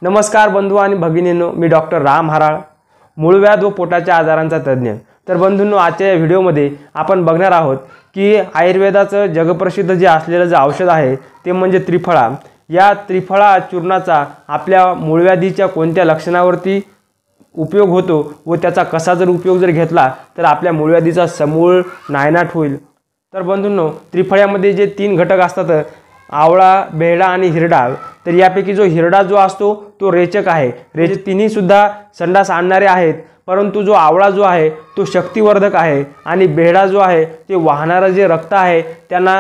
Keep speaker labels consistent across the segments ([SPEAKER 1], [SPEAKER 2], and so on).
[SPEAKER 1] नमस्कार बंधू आणि भगिनींनो, मी डॉक्टर राम हराळ, मूळव्याध व पोटाच्या आजारांचा तज्ञ। तर बंधूंनो, आजच्या या व्हिडिओमध्ये आपण बघणार आहोत की आयुर्वेदाचं जगप्रसिद्ध जे असलेलं जे औषध आहे ते म्हणजे त्रिफळा। या त्रिफळा चूर्णाचा आपल्या मूळव्याधीच्या कोणत्या लक्षणावरती उपयोग होतो व त्याचा कसा जर उपयोग जर घेतला तर आपल्या मूळव्याधीचा समूळ नायनाट होईल। तर बंधूंनो, त्रिफळ्यामध्ये जे 3 घटक असतात, आवळा, बेहडा आणि हिरडा, तर यापैकी जो हिरडा जो असतो तो रेचक आहे। रेचक तिन्ही सुद्धा संडास आणणारे आहेत, परंतु जो आवळा जो आहे तो शक्तिवर्धक आहे आणि बेहडा जो आहे ते वाहणारे जे रक्त आहे त्यांना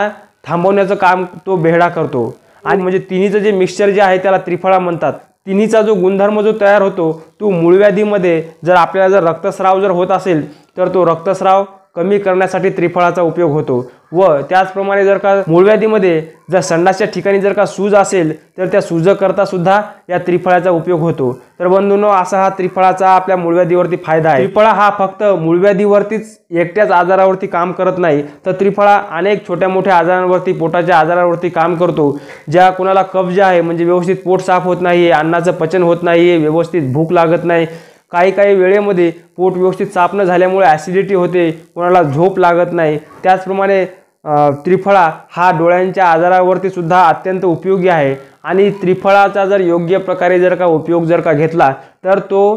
[SPEAKER 1] थांबवण्याचं काम तो बेहडा करतो। आणि म्हणजे तिन्हीचं जे मिक्सचर जे आहे त्याला त्रिफळा म्हणतात। तिन्हीचा जो गुणधर्म जो तयार होतो तो मूळव्याधीमध्ये जर आपल्याला जर रक्तस्राव जर होत असेल तर तो रक्तस्राव कमी करण्यासाठी त्रिफळाचा उपयोग होतो। व त्याचप्रमाणे जर का मूळव्याधीमध्ये जर संडासच्या ठिकाणी जर का सूज असेल तर त्या सूजकरता सुद्धा या त्रिफळाचा उपयोग होतो। तर बंधूंनो, असा हा त्रिफळाचा आपल्या मूळव्याधीवरती फायदा आहे। त्रिफळा हा फक्त मूळव्याधीवरतीच एकट्याच आजारावरती काम करत नाही, तर त्रिफळा अनेक छोट्या मोठ्या आजारांवरती, पोटाच्या आजारावरती काम करतो। ज्या कोणाला कब्ज आहे, म्हणजे व्यवस्थित पोट साफ होत नाही, अन्नाचं पचन होत नाही, व्यवस्थित भूक लागत नाही, काही वेळेमध्ये पोट व्यवस्थित साफ न झाल्यामुळे ॲसिडिटी होते, कोणाला झोप लागत नाही, त्याचप्रमाणे त्रिफळा हा डोळ्यांच्या आजारावरती सुद्धा अत्यंत उपयोगी आहे। आणि त्रिफळाचा जर योग्य प्रकारे जर का उपयोग जर का घेतला तर तो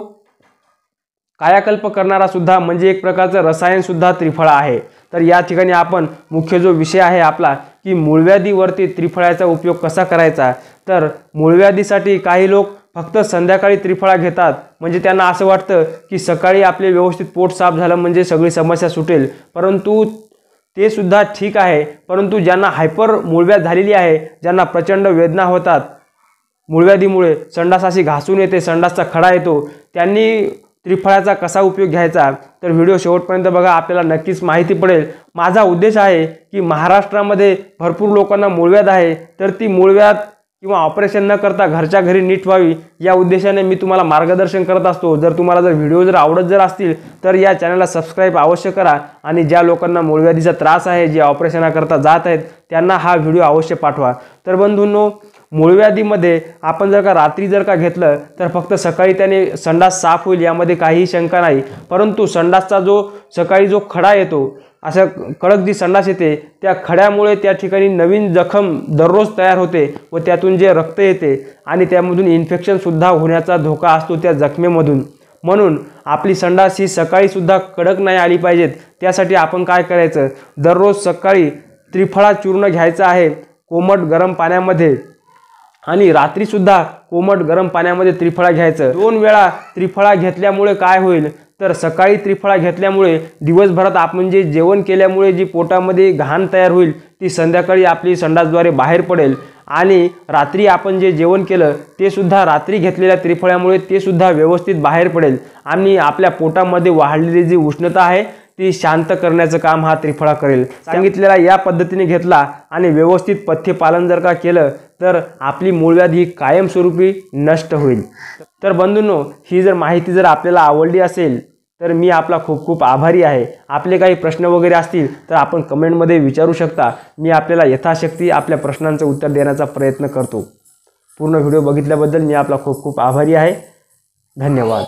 [SPEAKER 1] कायाकल्प करणारा सुद्धा, म्हणजे एक प्रकारचं रसायन सुद्धा त्रिफळा आहे। तर या ठिकाणी आपण मुख्य जो विषय आहे आपला की मूळव्याधीवरती त्रिफळाचा उपयोग कसा करायचा, तर मूळव्याधीसाठी काही लोक फक्त संध्याकाळी त्रिफळा घेतात, म्हणजे त्यांना असं वाटतं की सकाळी आपले व्यवस्थित पोट साफ झालं म्हणजे सगळी समस्या सुटेल, परंतु ते सुद्धा ठीक आहे। परंतु ज्यांना हायपर मूळव्याध झालेली आहे, ज्यांना प्रचंड वेदना होतात मूळव्याधीमुळे, संडास अशी घासून येते, संडासचा खडा येतो, त्यांनी त्रिफळाचा कसा उपयोग घ्यायचा तर व्हिडिओ शेवटपर्यंत बघा, आपल्याला नक्कीच माहिती पडेल। माझा उद्देश आहे की महाराष्ट्रामध्ये भरपूर लोकांना मूळव्याध आहे, तर ती मूळव्याध किंवा ऑपरेशन न करता घरच्या घरी नीट व्हावी या उद्देशाने मी तुम्हाला मार्गदर्शन करत असतो। जर तुम्हाला जर व्हिडिओ जर आवडत जर असतील तर या चॅनलला सबस्क्राईब अवश्य करा आणि ज्या लोकांना मूळव्याधीचा त्रास आहे, जे ऑपरेशनाकरता जात आहेत, त्यांना हा व्हिडिओ अवश्य पाठवा। तर बंधूंनो, मूळव्याधीमध्ये आपण जर का रात्री जर का घेतलं तर फक्त सकाळी त्याने संडास साफ होईल यामध्ये काहीही शंका नाही, परंतु संडासचा जो सकाळी जो खडा येतो, अशा कडक जी संडास येते, त्या खड्यामुळे त्या ठिकाणी नवीन जखम दररोज तयार होते व त्यातून जे रक्त येते आणि त्यामधून इन्फेक्शनसुद्धा होण्याचा धोका असतो त्या जखमेमधून। म्हणून आपली संडास ही सकाळी सुद्धा कडक नाही आली पाहिजेत, त्यासाठी आपण काय करायचं, दररोज सकाळी त्रिफळा चूर्ण घ्यायचं आहे कोमट गरम पाण्यामध्ये, आणि रात्री सुद्धा कोमट गरम पाण्यामध्ये त्रिफळा घ्यायचं। 2 वेळा त्रिफळा घेतल्यामुळे काय होईल तर सकाळी त्रिफळा घेतल्यामुळे दिवसभरात आपण जे जेवण केल्यामुळे जी पोटामध्ये घाण तयार होईल ती संध्याकाळी आपली संडासद्वारे बाहेर पडेल, आणि रात्री आपण जे जेवण केलं ते सुद्धा रात्री घेतलेल्या त्रिफळ्यामुळे ते सुद्धा व्यवस्थित बाहेर पडेल आणि आपल्या पोटामध्ये वाढलेली जी उष्णता आहे ती शांत करण्याचं काम हा त्रिफळा करेल। सांगितलेला या पद्धतीने घेतला आणि व्यवस्थित पथ्यपालन जर का केलं तर आपली मूळव्याधी कायमस्वरूपी नष्ट होईल। तर बंधूंनो, ही जर माहिती जर आपल्याला आवडली असेल तर मी आपला खूप आभारी आहे। आपले काही प्रश्न वगैरे असतील तर आपण कमेंटमध्ये विचारू शकता, मी आपल्याला यथाशक्ती आपल्या प्रश्नांचं उत्तर देण्याचा प्रयत्न करतो। पूर्ण व्हिडिओ बघितल्याबद्दल मी आपला खूप आभारी आहे। धन्यवाद।